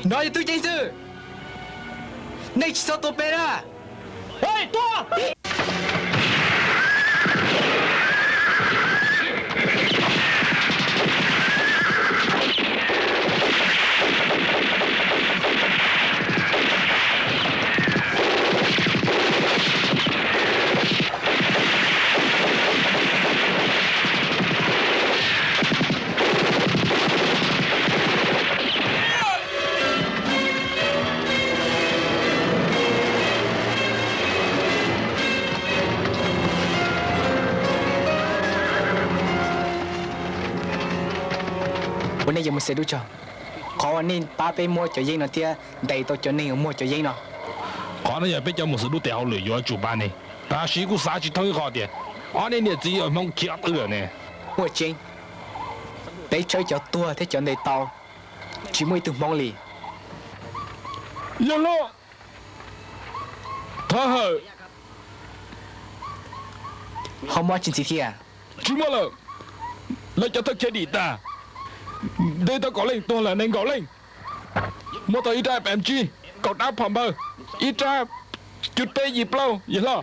nói cho tôi chính sự này chỉ sao tôi bé ra ôi to bữa nay giờ mình sẽ đu cho khó nên ba bé mua cho giấy nó tia đầy tôi cho nên mua cho giấy nó khó nên giờ bây giờ một sự đu tiểu lười yo chủ ban này ta sĩ cũng sao chỉ thôi khó đi anh nên chỉ ở mong kia tự này mua chính để chơi cho tua thế cho nên tao chỉ mới từ mong lì giờ lo thở hở không mua chính gì à chỉ mà là lấy cho thật chơi đi ta đây ta có lên tôi là nên có lên mua tới ít ra em chi cậu đáp phẩm bơ ít ra chút tê dịp lâu vậy lo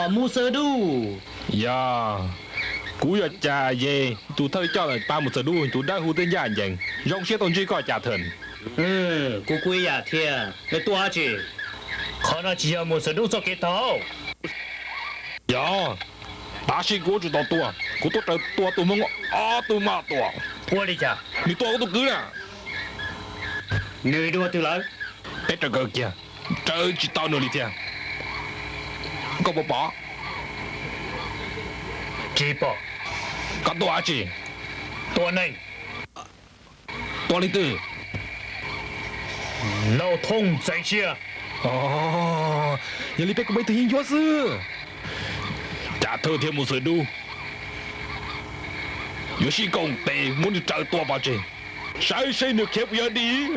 mu sơ đu dạ cú giờ trà về tụ thời cho là ba một giờ đu tụ đã hú tên nhà nhận rong xe tôn truy coi trả thần cô quê à thia lấy tua chứ khó nó chỉ mu sơ đu cho cái tao dạ ta sĩ cú chủ tao cú tôi trời tụ mong tụ mà tua đi chả你多我都够了。 người đua từ lớn Cái trò cờ kìa, trời chỉ tao nữa đi theo. Có bỏ bỏ, chỉ bỏ có tua chỉ, tua này tua linh tử. lâu thông chạy chia Giờ đi biết có mấy thứ hiên gió sư. Chả thơ thêm một sự đu. Yo sĩ công tệ muốn đi trời tua bao chị. Sai xây được khép giờ đi.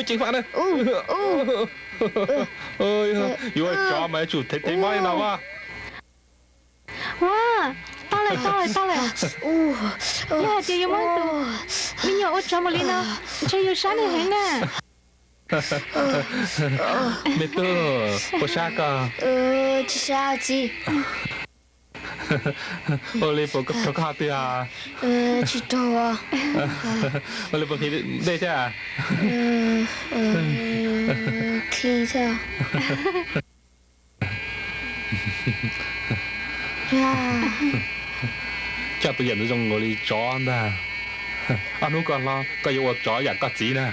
Chính phạt đây. Ôi, rồi cho mẹ chủ thấy mai nào à? Wow, tao lại. Ya, chị yêu món tụ. Mình nhỏ út cho một ly nào. Chị yêu sáng này hẹn nè. Mẹ tớ, có sao cả? Chị sao chị? Oleh pokok pokok hati à? Chị đâu à? Oleh pokok đây chứ à? Khi sao? Chắc tôi nhận được trong ngồi chó nè. Anh không còn lo, có yêu chóอยากกัดจีnè.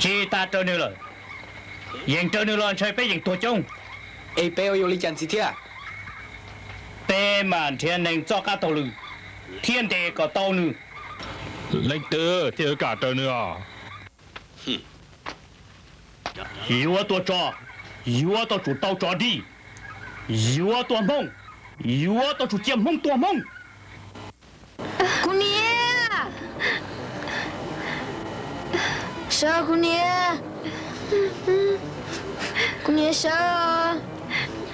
chỉ ta trở nữa rồi hiện trở nữa rồi chơi bé hiện tổ chung ai bé ở lý chân gì thế tế mà thiên nên cho cả tàu lư thiên đề có tàu nữa lên tư thì ở cả trời nữa yếu ở tổ trò yếu ở tổ chủ tàu trò đi yếu ở tổ mông yếu ở tổ chủ chiếm mông tổ mông Kunia. Sao Kunia? Kunia sao?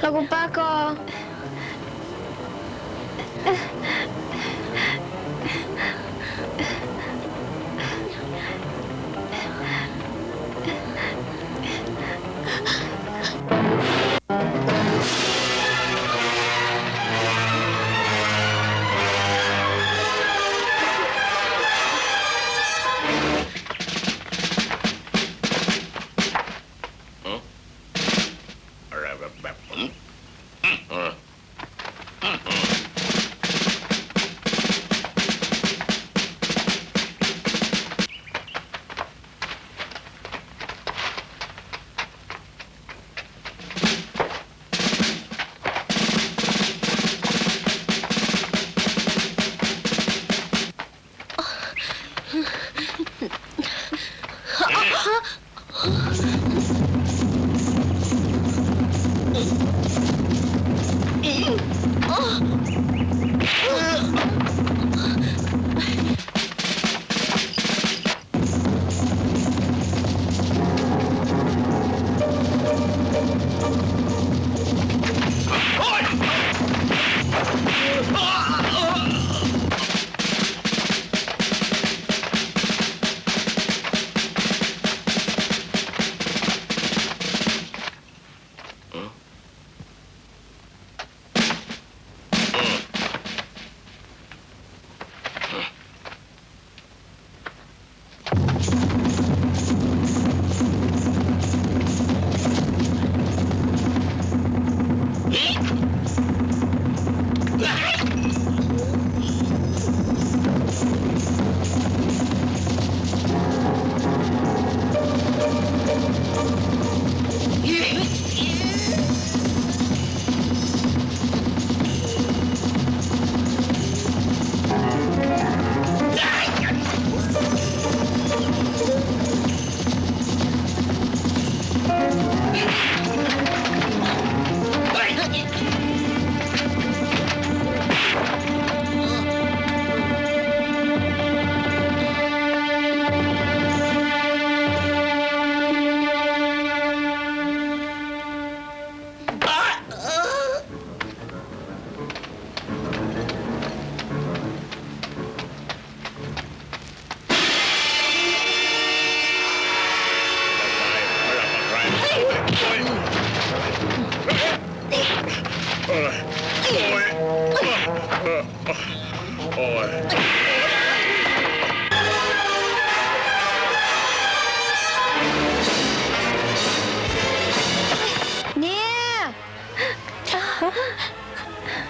Lagu pa ko. Nè.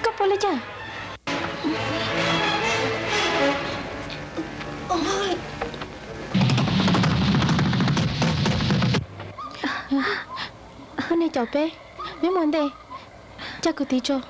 Kau boleh je. Hôm nay chào bé, mấy món đây. Cha cứ tí cho.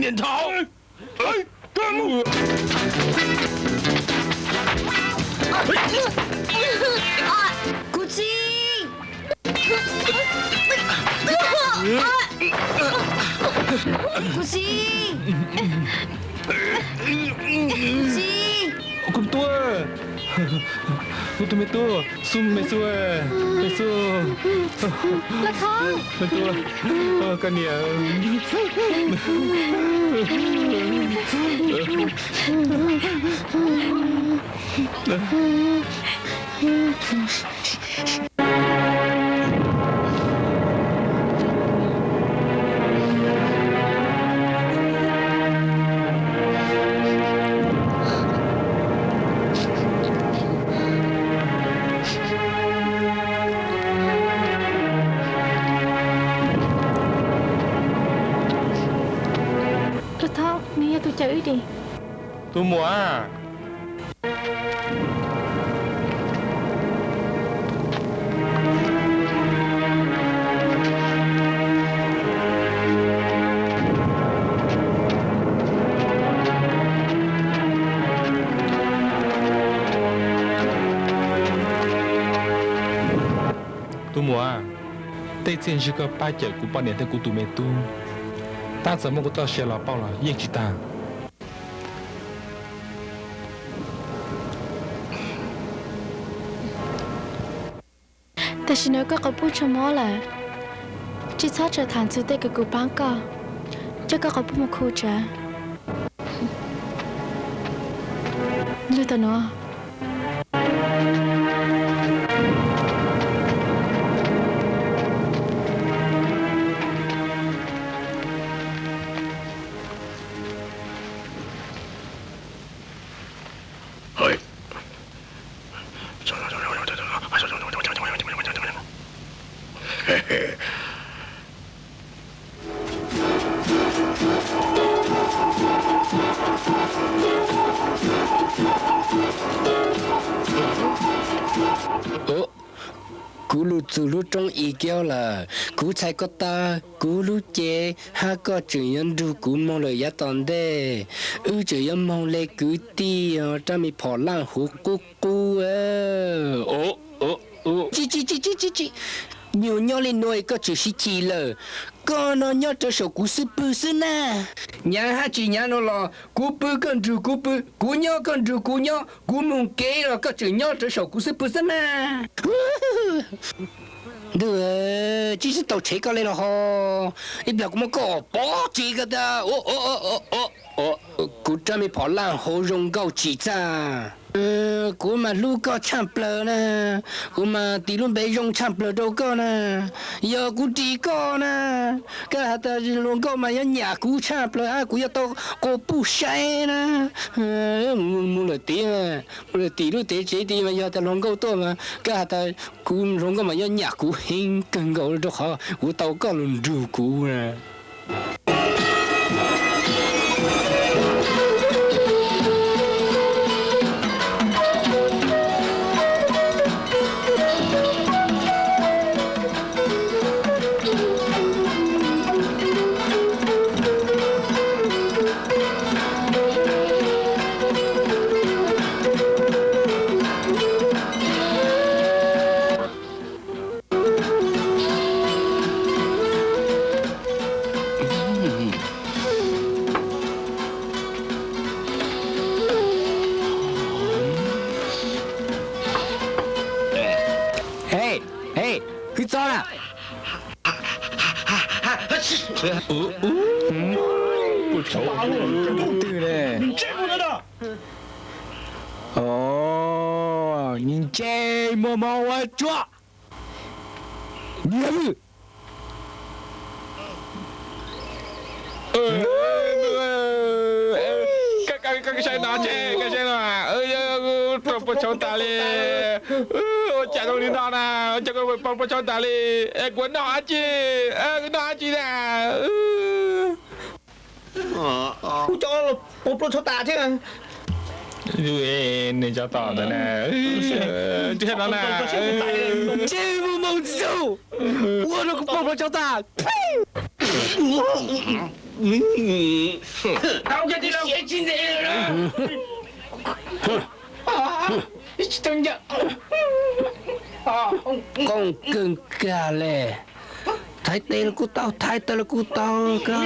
点头。古琴，古琴，古琴。Con tua. Con tua metu. Sum mesua. Mesu. ละท้อง Metu. Kan dia. ละท้องนี่อย่าตัวใจดิ Tu mua. Tu mua. Tây trên chỉ có ba chợ của bao年的古都美都，大怎么个到学老包了，业绩大。แต่ฉันก็กพูดชะมอแหละจิตชาจะฐานสุดเด็กกูปังก็จะก็พูดมาคู่จ้ะรู้ตัวเนาะ cú lu từ lu trong ý kéo là cú chạy có ta cú lu chế ha có chuyện nhân du cú mong lời giá tòn đê chuyện nhân mong lời cứ ti cho mi phò lang hú cú cú chi nhiều nhau lên nuôi có chữ sĩ chi lờ con nó nhớ cho sổ cú sư bư sư na nhà ha chỉ nhà nó là cú bư con rù cú bư cú nhớ con rù cú nhớ cú mùng kế rồi có chữ nhớ cho sổ cú sư bư sư na được chỉ是到车过来了吼你不要跟我搞包这个的cú cho mi跑浪好容够几张cú mà lu có chạm bờ nè cú mà tí luôn bé dùng chạm bờ đâu có nè giờ cú tí có nè cái hạt ta luôn có mà nhà cú chạm bờ cú giờ tao có bu sai nè mua lời tí luôn tí chế tí mà giờ ta luôn có to mà cái hạt ta cú luôn có mà nhà cú hình cần gạo đâu hả cú tao có luôn đủ cú nè去走了。不愁。对嘞。你这不得的。哦，你这么帮我抓，你还不？cái xe đó chứ cái xe đó tôi cho ta đi chả đâu đi đó nè cho tôi cho ta đi quên nó chứ nó chứ nè cho tôi cho ta chứ你叫到的呢这đó nè这不蒙走，我这个包包叫他，呸！当家的写进来了。等着。Con cưng cả lệ. Thái tê là cô tao, thái tê là cô tao cả.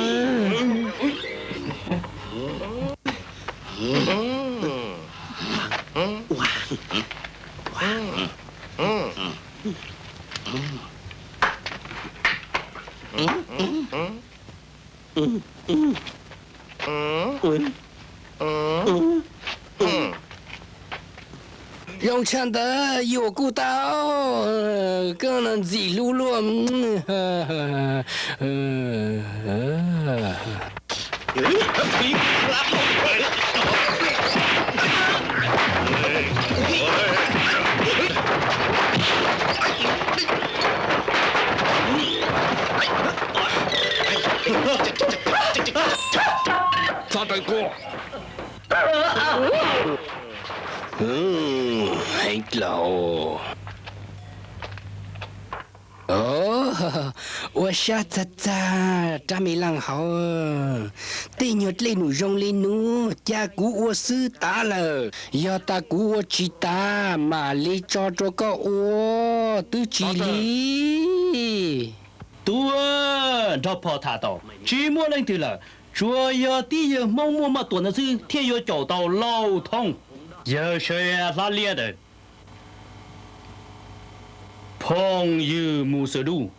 Rong chan đó, yêu cô tao, cái là gì luôn luôn. Sao trời cô? Hết lộ. Ủa sao cha mày lăng hậu. Tê nhật lên nụ rong lên nụ, cha cú ua sư ta lờ. Do ta cú ua chỉ ta, mà lấy cho có ua, tư chỉ lý. Tua, cho phò thả tàu. Chỉ mua lên từ là, chúa giờ tí giờ mong mua mà tuần sư, thiên giờ chỗ tàu lâu thông. Giờ sẽ ra liệt rồi. Phong như mù sơ đu.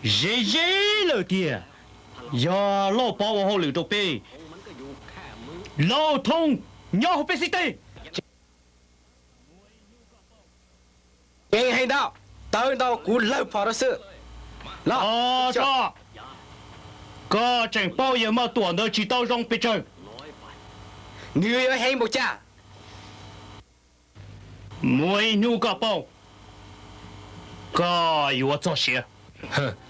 Dễ dễ lời kìa. Giờ lo bảo vào hồ lưu trục bê. Lâu thông, nhau bê xích tê. Nghe hay đâu, tới đâu cũng lâu phò đó sự. Cho. Có chẳng bao giờ mà tuần đó chỉ tao rong bê trời. Người ơi hay một cha. Mỗi nụ cả bao. Có yếu cho xe.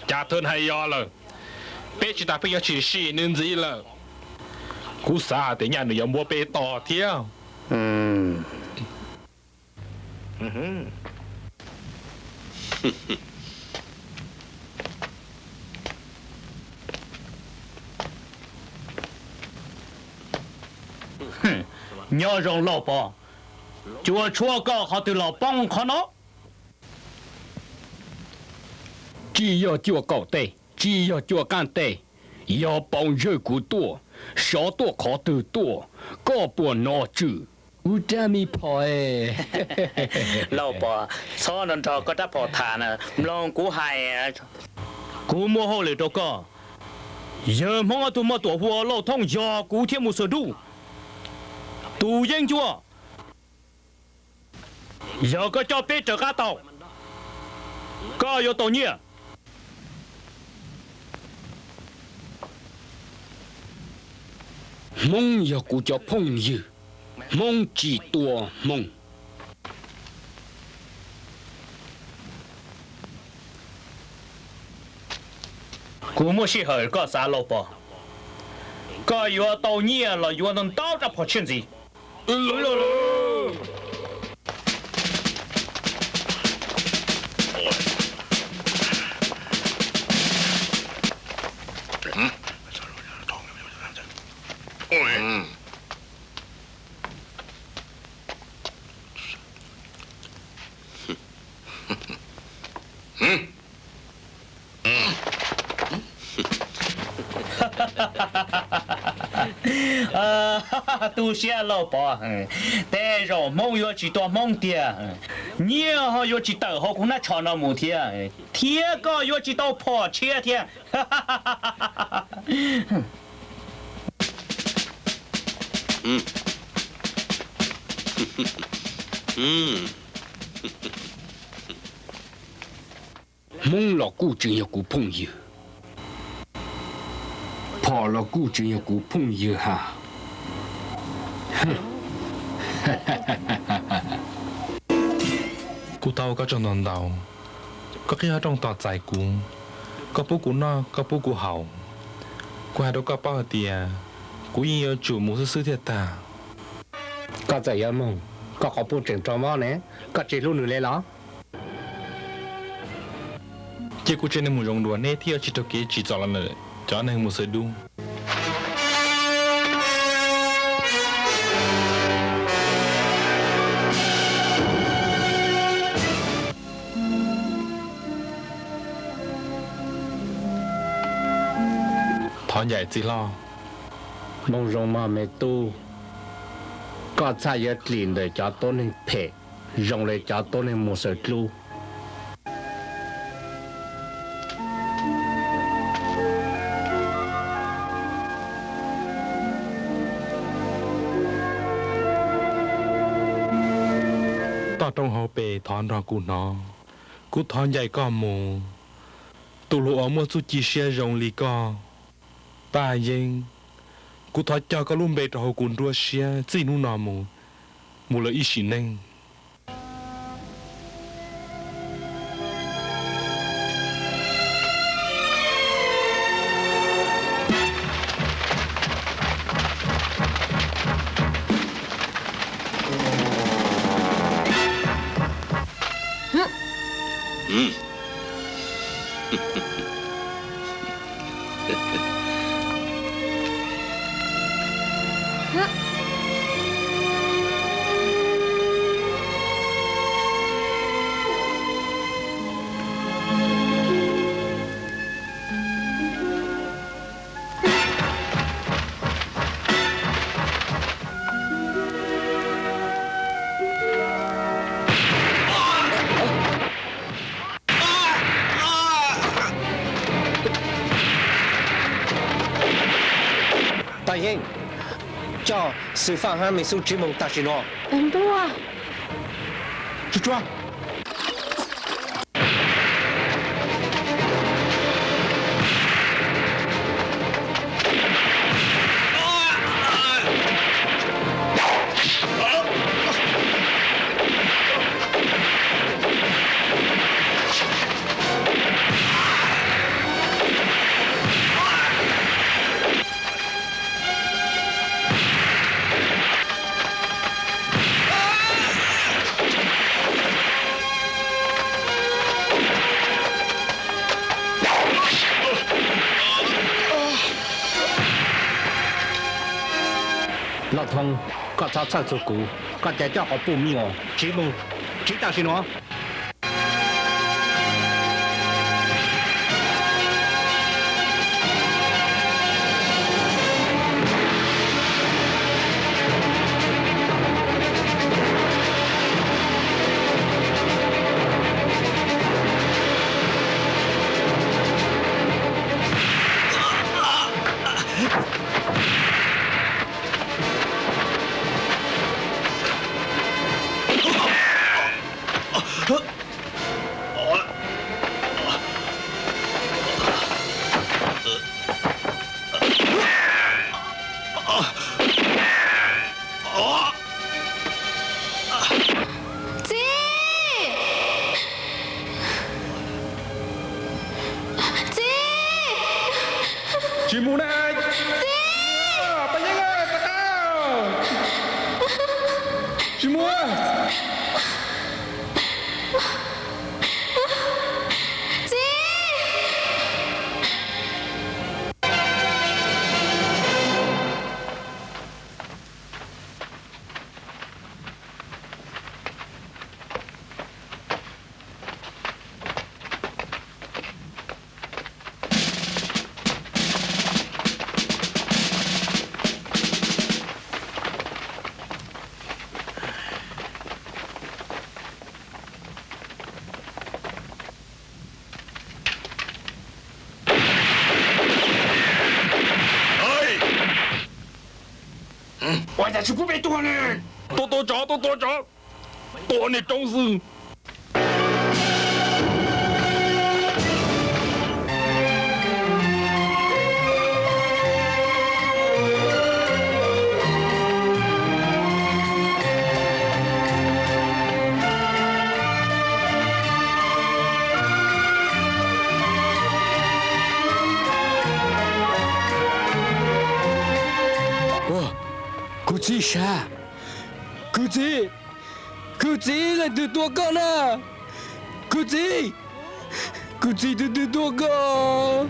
Cha thân hay do là bé chỉ ta bây giờ chỉ xì nên gì là cú xa để nhà người mua bé to theo. Nhớ rong lão bỏ. Chúa chúa có họ từ lão bông khó nó. chỉ要做高地，只要做干地，要帮热股多，少多考得多，高不拿住。乌扎米跑诶， Lão bỏ, sao nên cho có đáp bỏ thả nè, lòng cú hài. Cú mua hồ lệ đâu có. Giờ mong tụi mà tổ hùa lão thông giờ cú thiên một sở đủ. Tụ yên chúa. Giờ có cho bé trở cá tàu. Có yếu tàu nhỉ? mong要顾叫朋友，梦几多梦。 Cú mua xe hơi có xa lão bỏ. Có yếu tàu nhỉ là yếu nên tao ra bỏ chuyện gì? Tu xe lão bỏ. Thế rồi mong yếu chỉ to mong tiền. Nhiều họ yếu chỉ tờ họ cũng đã cho nó một thiên. Thiên có yếu chỉ tao bỏ chia thiên.梦老古真要顾朋友，跑了古真要顾朋友哈。 Cú tao có trong đoàn đầu, có cái ở trong tọt dài cú, có bố cú no, có bố cú hậu, qua đó có bao tiền, cú yêu chủ một sư thiệt ta. Có giải yêu mong, có khó bố trình cho mò nè, có chỉ luôn nữa lẽ Chỉ cú trên này một rong đùa nè thì chỉ cho kia chỉ cho là nữa, cho nên một sự đúng. อนใหญ่จีล่อ mong rong mà mẹ tu có cha nhớ liền để cho tôi nên phê rong lấy cho tôi nên một sự lưu ตอนตรงเฮาเปถอนรองกูนอกูถอนใหญ่ก็หมูตุลูอมัวสุจีเชียรงลีก็ตายยิงกูถอนเจ้าก็ลุ่มเบตเฮากุนรัวเชียจีนูนอมูละอีชิเน่ง 大英，叫释放哈美术之梦大西诺。恩多啊，去抓！老通có cha cha做股，có家家好报名哦，知梦知道是喏。Chị muốn này Bà nhanh ơi, bà cao Chị muốn我才是不被多呢。多找多你中死估计啥？估计来得多高呢？估计得多高？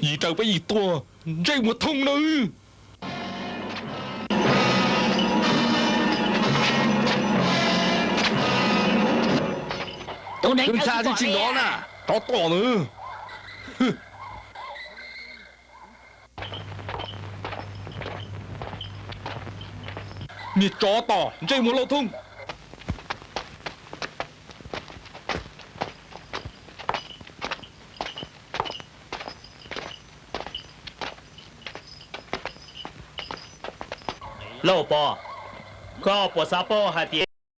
อีเจ้าไปอีกตัวใจหมดทงเลย 跟差就进罗了。ต่อเลย นี่จอต่อใจหมดเราทุ่ง 老婆，个不啥包还别。